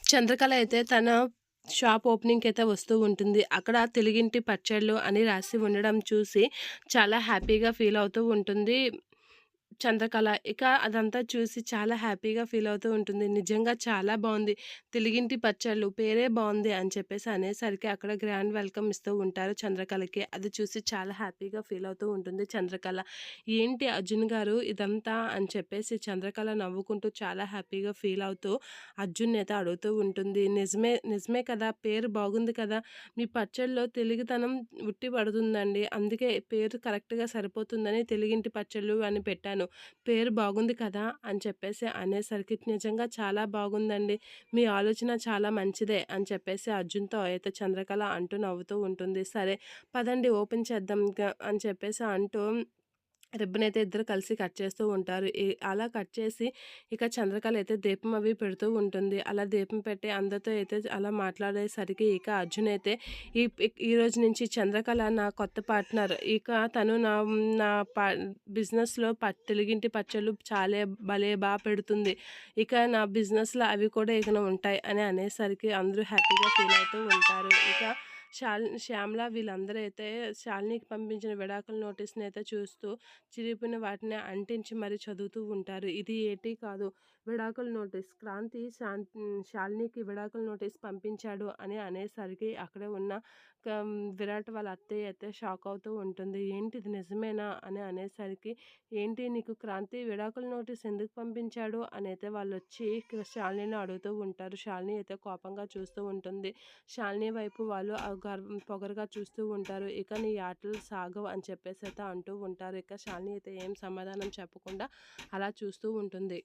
చంద్రకళ అయితే తన షాప్ ఓపెనింగ్‌కైతే వస్తూ ఉంటుంది. అక్కడ తెలుగింటి పచ్చళ్ళు అని రాసి ఉండడం చూసి చాలా హ్యాపీగా ఫీల్ అవుతూ ఉంటుంది చంద్రకళ. ఇక అదంతా చూసి చాలా హ్యాపీగా ఫీల్ అవుతూ ఉంటుంది. నిజంగా చాలా బావుంది. తెలుగింటి పచ్చళ్ళు పేరే బావుంది అని చెప్పేసి అనేసరికి అక్కడ గ్రాండ్ వెల్కమ్ ఇస్తూ ఉంటారు చంద్రకళకి. అది చూసి చాలా హ్యాపీగా ఫీల్ అవుతూ ఉంటుంది చంద్రకళ. ఏంటి అర్జున్ గారు ఇదంతా అని చెప్పేసి చంద్రకళ నవ్వుకుంటూ చాలా హ్యాపీగా ఫీల్ అవుతూ అర్జున్‌నైతే అడుగుతూ ఉంటుంది. నిజమే నిజమే కదా! పేరు బాగుంది కదా! మీ పచ్చడిలో తెలుగుతనం ఉట్టి పడుతుందండి. అందుకే పేరు కరెక్ట్‌గా సరిపోతుందని తెలుగింటి పచ్చళ్ళు అని పెట్టాను. పేరు బాగుంది కదా! అని చెప్పేసి అనేసరికి నిజంగా చాలా బాగుందండి. మీ ఆలోచన చాలా మంచిదే అని చెప్పేసి అర్జున్‌తో అయితే చంద్రకళ అంటూ నవ్వుతూ ఉంటుంది. సరే పదండి ఓపెన్ చేద్దాం ఇక అని చెప్పేసి అంటూ రిబ్బనయితే ఇద్దరు కలిసి కట్ చేస్తూ ఉంటారు. అలా కట్ చేసి ఇక చంద్రకళ అయితే దీపం అవి పెడుతూ ఉంటుంది. అలా దీపం పెట్టి అందరితో అయితే అలా మాట్లాడేసరికి ఇక అర్జున్ అయితే ఈరోజు నుంచి చంద్రకళ నా కొత్త పార్ట్నర్. ఇక తను నా ప బిజినెస్‌లో తెలుగింటి పచ్చళ్ళు భలే పెడుతుంది. ఇక నా బిజినెస్‌లో అవి కూడా ఇకన ఉంటాయి అని అనేసరికి అందరూ హ్యాపీగా ఫీల్ అవుతూ ఉంటారు. ఇక శ్యామల వీళ్ళందరూ అయితే శాలినికి పంపించిన విడాకుల నోటీస్‌ని అయితే చూస్తూ చిరిగిపోయిన వాటిని అంటించి మరీ చదువుతూ ఉంటారు. ఇది ఏటి కాదు విడాకుల నోటీస్. శాలినికి విడాకుల నోటీస్ పంపించాడు అని అనేసరికి అక్కడే ఉన్న విరాట్ వాళ్ళ అత్తయ్య అయితే షాక్ అవుతూ ఉంటుంది. ఏంటి ఇది నిజమేనా అని అనేసరికి ఏంటి నీకు క్రాంతి విడాకుల నోటీస్ ఎందుకు పంపించాడు అని అయితే వాళ్ళొచ్చి శాలినిని అడుగుతూ ఉంటారు. శాలిని అయితే కోపంగా చూస్తూ ఉంటుంది. శాలిని వైపు వాళ్ళు పొగరుగా చూస్తూ ఉంటారు. ఇక నీ ఆటలు సాగవు అని చెప్పేసి అయితే అంటూ ఉంటారు. ఇక శాలిని అయితే ఏం సమాధానం చెప్పకుండా అలా చూస్తూ ఉంటుంది.